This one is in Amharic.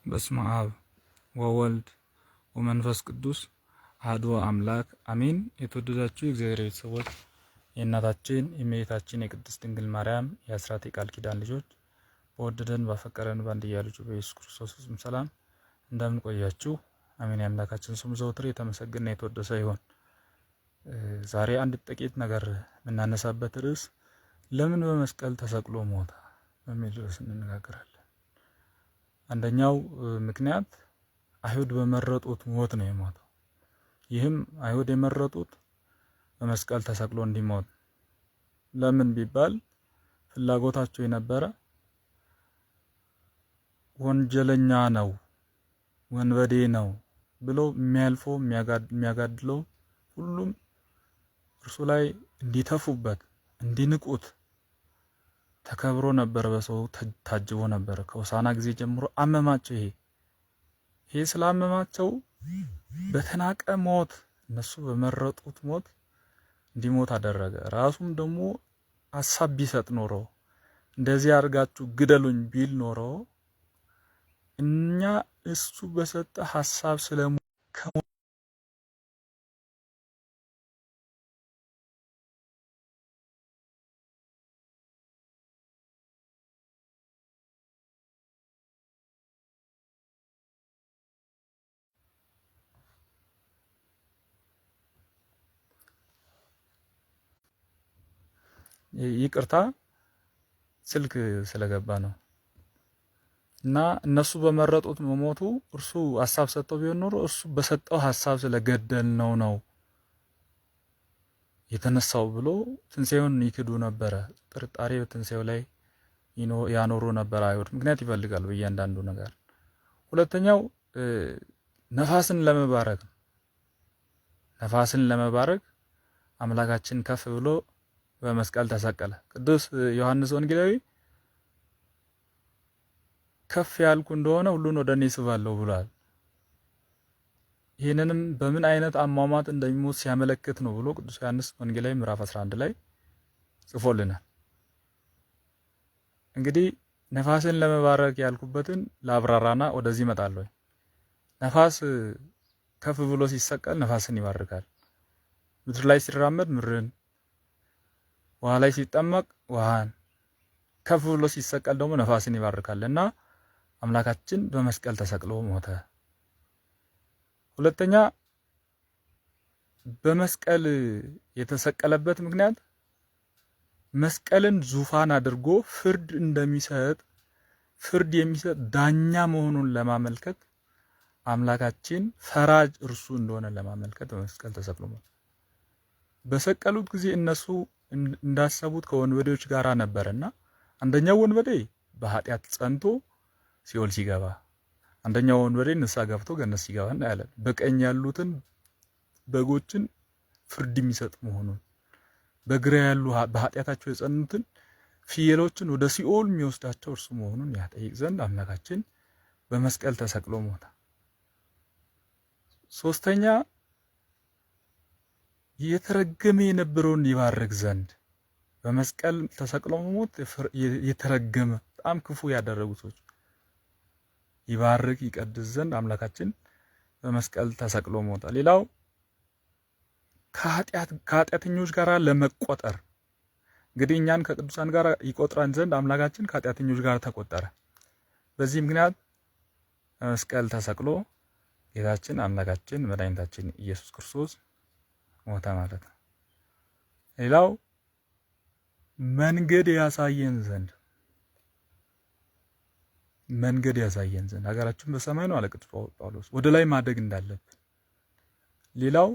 በስመ አብ ወወልድ ወመንፈስ ቅዱስ አሐዱ አምላክ አሜን። የተወደዳችሁ የእግዚአብሔር ቤተሰቦች የእናታችን የእመቤታችን የቅድስት ድንግል ማርያም የአስራት የቃል ኪዳን ልጆች በወደደን ባፈቀረን በአንድያ ልጁ በኢየሱስ ክርስቶስ ስም ሰላም እንደምን ቆያችሁ? አሜን። የአምላካችን ስሙ ዘወትር የተመሰገነ የተወደሰ ይሁን። ዛሬ አንድ ጥቂት ነገር የምናነሳበት ርዕስ ለምን በመስቀል ተሰቅሎ ሞተ በሚል ርዕስ እንነጋገራለን። አንደኛው ምክንያት አይሁድ በመረጡት ሞት ነው የሞተው። ይህም አይሁድ የመረጡት በመስቀል ተሰቅሎ እንዲሞት ለምን ቢባል ፍላጎታቸው የነበረ ወንጀለኛ ነው፣ ወንበዴ ነው ብሎ የሚያልፈው የሚያጋድለው ሁሉም እርሱ ላይ እንዲተፉበት እንዲንቁት ተከብሮ ነበር፣ በሰው ታጅቦ ነበር። ከሆሳዕና ጊዜ ጀምሮ አመማቸው። ይሄ ስላመማቸው በተናቀ ሞት እነሱ በመረጡት ሞት እንዲሞት አደረገ። ራሱም ደግሞ ሐሳብ ቢሰጥ ኖሮ እንደዚህ አድርጋችሁ ግደሉኝ ቢል ኖሮ እኛ እሱ በሰጠ ሐሳብ ስለሞት ይቅርታ ስልክ ስለገባ ነው። እና እነሱ በመረጡት መሞቱ እርሱ ሐሳብ ሰጥቶ ቢሆን ኖሮ እርሱ በሰጠው ሐሳብ ስለገደልነው ነው የተነሳው ብሎ ትንሣኤውን ይክዱ ነበረ። ጥርጣሬ በትንሣኤው ላይ ያኖሩ ነበር አይሁድ። ምክንያት ይፈልጋሉ በእያንዳንዱ ነገር። ሁለተኛው ነፋስን ለመባረክ ነው። ነፋስን ለመባረክ አምላካችን ከፍ ብሎ በመስቀል ተሰቀለ። ቅዱስ ዮሐንስ ወንጌላዊ ከፍ ያልኩ እንደሆነ ሁሉን ወደ እኔ ስባለሁ ብሏል። ይህንንም በምን አይነት አሟሟት እንደሚሞት ሲያመለክት ነው ብሎ ቅዱስ ዮሐንስ ወንጌላዊ ምዕራፍ 11 ላይ ጽፎልናል። እንግዲህ ነፋስን ለመባረክ ያልኩበትን ለአብራራና ወደዚህ እመጣለሁ። ነፋስ ከፍ ብሎ ሲሰቀል ነፋስን ይባርካል። ምድር ላይ ሲራመድ ምድርን፣ ውሃ ላይ ሲጠመቅ ውሃን፣ ከፍ ብሎ ሲሰቀል ደግሞ ነፋስን ይባርካልና አምላካችን በመስቀል ተሰቅሎ ሞተ። ሁለተኛ በመስቀል የተሰቀለበት ምክንያት መስቀልን ዙፋን አድርጎ ፍርድ እንደሚሰጥ ፍርድ የሚሰጥ ዳኛ መሆኑን ለማመልከት አምላካችን ፈራጅ እርሱ እንደሆነ ለማመልከት በመስቀል ተሰቅሎ ሞተ። በሰቀሉት ጊዜ እነሱ እንዳሰቡት ከወንበዴዎች ጋር ነበርና አንደኛው ወንበዴ በኃጢአት ጸንቶ ሲኦል ሲገባ፣ አንደኛው ወንበዴ ንስሐ ገብቶ ገነት ሲገባ እናያለን። በቀኝ ያሉትን በጎችን ፍርድ የሚሰጥ መሆኑን፣ በግራ ያሉ በኃጢአታቸው የጸኑትን ፍየሎችን ወደ ሲኦል የሚወስዳቸው እርሱ መሆኑን ያጠይቅ ዘንድ አምላካችን በመስቀል ተሰቅሎ ሞተ። ሶስተኛ የተረገመ የነበረውን ይባርክ ዘንድ በመስቀል ተሰቅሎ ሞት የተረገመ በጣም ክፉ ያደረጉ ሰዎች ይባርክ ይቀድስ ዘንድ አምላካችን በመስቀል ተሰቅሎ ሞተ። ሌላው ከኃጢአተኞች ጋር ለመቆጠር እንግዲህ እኛን ከቅዱሳን ጋር ይቆጥረን ዘንድ አምላካችን ከኃጢአተኞች ጋር ተቆጠረ። በዚህ ምክንያት በመስቀል ተሰቅሎ ጌታችን አምላካችን መድኃኒታችን ኢየሱስ ክርስቶስ ሞተ ማለት ነው። ሌላው መንገድ ያሳየን ዘንድ ሀገራችን በሰማይ ነው አለ ቅዱስ ጳውሎስ፣ ወደ ላይ ማደግ እንዳለብን። ሌላው